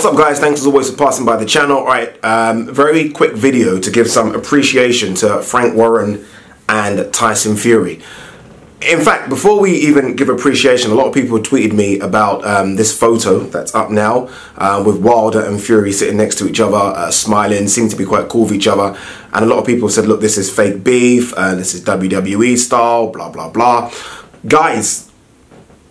What's up, guys? Thanks as always for passing by the channel. Alright, very quick video to give some appreciation to Frank Warren and Tyson Fury. In fact, before we even give appreciation, a lot of people tweeted me about this photo that's up now with Wilder and Fury sitting next to each other, smiling, seem to be quite cool with each other. And a lot of people said, look, this is fake beef, this is WWE style, blah, blah, blah. Guys,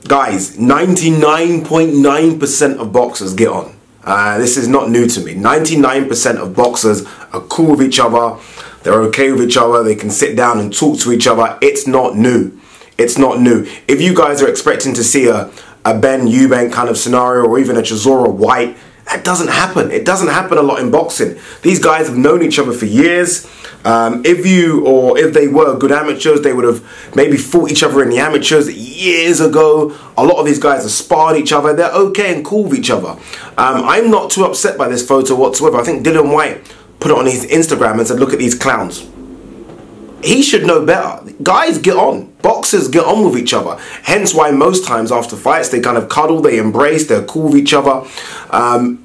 99.9% of boxers get on. This is not new to me. 99% of boxers are cool with each other. They're okay with each other. They can sit down and talk to each other. It's not new. It's not new. If you guys are expecting to see a Ben Eubank kind of scenario or even a Chisora White, that doesn't happen. It doesn't happen a lot in boxing. These guys have known each other for years. If they were good amateurs, they would have maybe fought each other in the amateurs years ago. A lot of these guys have sparred each other. They're okay and cool with each other. I'm not too upset by this photo whatsoever. I think Dillian Whyte put it on his Instagram and said, look at these clowns. He should know better. Guys get on. Boxers get on with each other. Hence why most times after fights, they kind of cuddle, they embrace, they're cool with each other.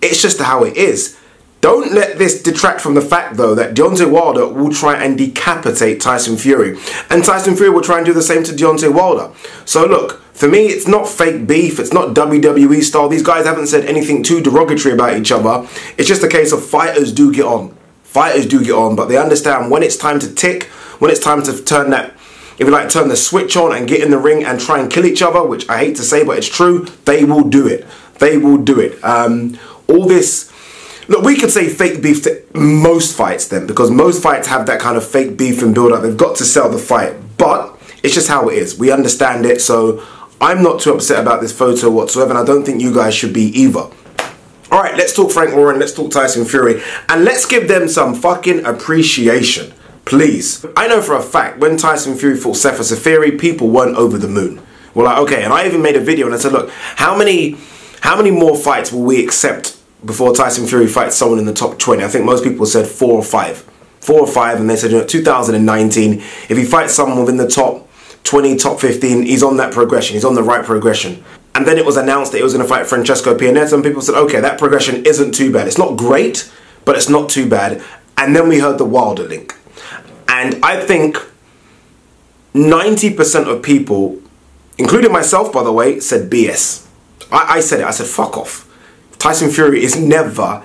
It's just how it is. Don't let this detract from the fact, though, that Deontay Wilder will try and decapitate Tyson Fury. And Tyson Fury will try and do the same to Deontay Wilder. So look, for me, it's not fake beef. It's not WWE style. These guys haven't said anything too derogatory about each other. It's just a case of fighters do get on. Fighters do get on, but they understand when it's time to tick, when it's time to turn that, if you like, turn the switch on and get in the ring and try and kill each other, which I hate to say, but it's true, they will do it. They will do it. All this... Look, we could say fake beef to most fights then, because most fights have that kind of fake beef and build up. They've got to sell the fight, but it's just how it is. We understand it, so I'm not too upset about this photo whatsoever, and I don't think you guys should be either. All right, let's talk Frank Warren, let's talk Tyson Fury, and let's give them some fucking appreciation, please. I know for a fact, when Tyson Fury fought Fury, people weren't over the moon. We're like, okay, and I even made a video and I said, look, how many more fights will we accept before Tyson Fury fights someone in the top 20? I think most people said 4 or 5. 4 or 5, and they said, you know, 2019, if he fights someone within the top 20, top 15, he's on that progression. He's on the right progression. And then it was announced that he was going to fight Francesco Pianeta, and people said, okay, that progression isn't too bad. It's not great, but it's not too bad. And then we heard the Wilder link. And I think 90% of people, including myself, by the way, said BS. I said it. I said, fuck off. Tyson Fury is never,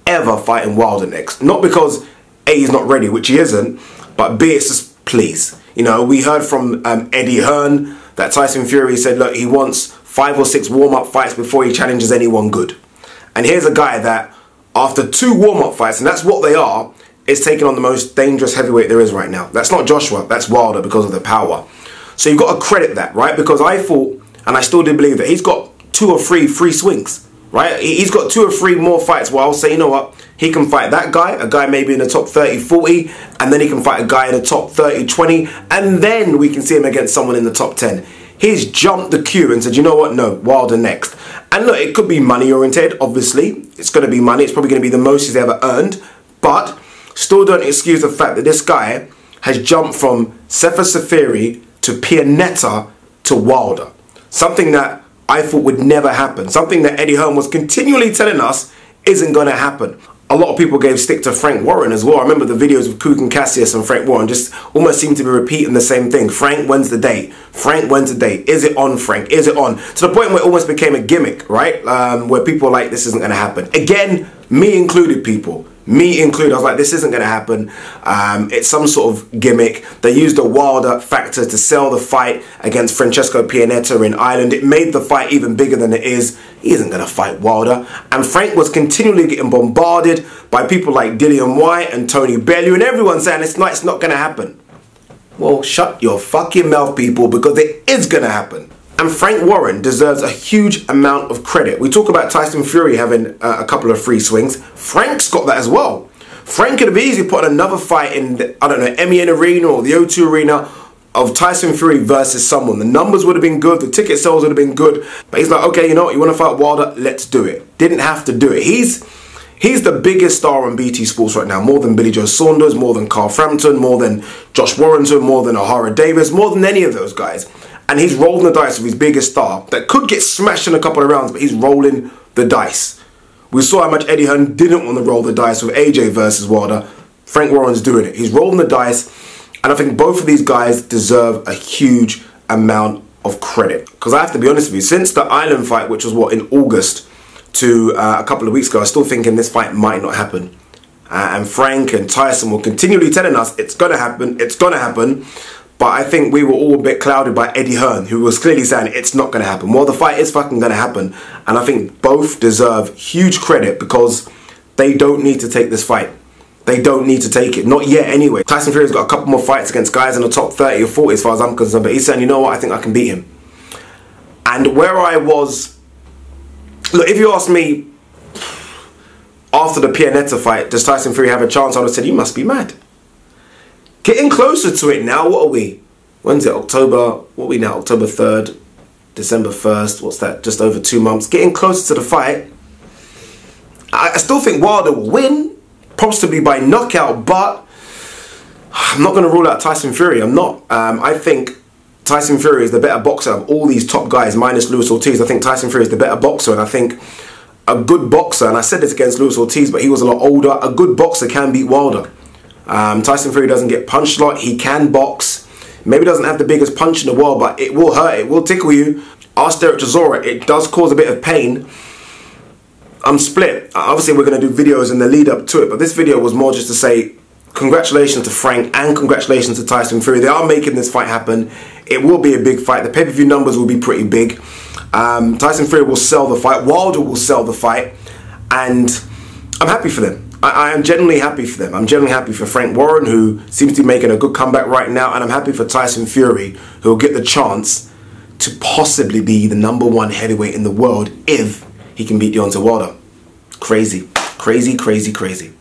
ever fighting Wilder next. Not because A, he's not ready, which he isn't, but B, it's just, please. You know, we heard from Eddie Hearn that Tyson Fury said, look, he wants 5 or 6 warm-up fights before he challenges anyone good. And here's a guy that, after 2 warm-up fights, and that's what they are, is taking on the most dangerous heavyweight there is right now. That's not Joshua, that's Wilder because of the power. So you've got to credit that, right? Because I thought, and I still did believe that he's got 2 or 3 free swings. Right? He's got 2 or 3 more fights where I'll say, you know what, he can fight that guy, a guy maybe in the top 30, 40, and then he can fight a guy in the top 30, 20, and then we can see him against someone in the top 10. He's jumped the queue and said, you know what, no, Wilder next. And look, it could be money oriented, obviously. It's going to be money. It's probably going to be the most he's ever earned. But still don't excuse the fact that this guy has jumped from Fury to Pianeta to Wilder. Something that I thought would never happen. Something that Eddie Hearn was continually telling us isn't going to happen. A lot of people gave stick to Frank Warren as well. I remember the videos of Kugan Cassius and Frank Warren just almost seem to be repeating the same thing. Frank, when's the date? Frank, when's the date? Is it on, Frank? Is it on? To the point where it almost became a gimmick, right? Where people were like, this isn't going to happen. Again, me included, people. Me included. I was like, this isn't going to happen. It's some sort of gimmick. They used the Wilder factor to sell the fight against Francesco Pianeta in Ireland. It made the fight even bigger than it is. He isn't going to fight Wilder. And Frank was continually getting bombarded by people like Dillian Whyte and Tony Bellew and everyone saying it's not going to happen. Well, shut your fucking mouth, people, because it is going to happen. And Frank Warren deserves a huge amount of credit. We talk about Tyson Fury having a couple of free swings. Frank's got that as well. Frank could have easily put another fight in, the, I don't know, MEN Arena or the O2 Arena of Tyson Fury versus someone. The numbers would have been good. The ticket sales would have been good. But he's like, okay, you know what? You want to fight Wilder? Let's do it. Didn't have to do it. He's the biggest star on BT Sports right now. More than Billy Joe Saunders, more than Carl Frampton, more than Josh Warrington, more than O'Hara Davis, more than any of those guys. And he's rolling the dice with his biggest star that could get smashed in a couple of rounds, but he's rolling the dice We saw how much Eddie Hearn didn't want to roll the dice with AJ versus Wilder. Frank Warren's doing it. He's rolling the dice, and I think both of these guys deserve a huge amount of credit. Because I have to be honest with you, since the Island fight, which was what, in August, to a couple of weeks ago, I was still thinking this fight might not happen. And Frank and Tyson were continually telling us it's going to happen, it's going to happen. But I think we were all a bit clouded by Eddie Hearn, who was clearly saying it's not going to happen. Well, the fight is fucking going to happen. And I think both deserve huge credit because they don't need to take this fight. They don't need to take it. Not yet anyway. Tyson Fury's got a couple more fights against guys in the top 30 or 40 as far as I'm concerned. But he's saying, you know what, I think I can beat him. And where I was... Look, if you ask me after the Pianetta fight, does Tyson Fury have a chance? I would have said, you must be mad. Getting closer to it now. What are we? When's it? October... What are we now? October 3rd. December 1st. What's that? Just over 2 months. Getting closer to the fight. I still think Wilder will win. Possibly by knockout, but I'm not going to rule out Tyson Fury. I'm not. I think Tyson Fury is the better boxer of all these top guys, minus Luis Ortiz. I think Tyson Fury is the better boxer, and I think a good boxer, and I said this against Luis Ortiz, but he was a lot older, a good boxer can beat Wilder. Tyson Fury doesn't get punched a lot. He can box. Maybe doesn't have the biggest punch in the world, but it will hurt. It will tickle you. Ask Derek Chisora. It does cause a bit of pain. I'm split. Obviously, we're going to do videos in the lead up to it, but this video was more just to say congratulations to Frank and congratulations to Tyson Fury. They are making this fight happen. It will be a big fight. The pay-per-view numbers will be pretty big. Tyson Fury will sell the fight. Wilder will sell the fight. And I'm happy for them. I am genuinely happy for them. I'm genuinely happy for Frank Warren, who seems to be making a good comeback right now. And I'm happy for Tyson Fury, who will get the chance to possibly be the #1 heavyweight in the world if he can beat Deontay Wilder. Crazy, crazy, crazy, crazy.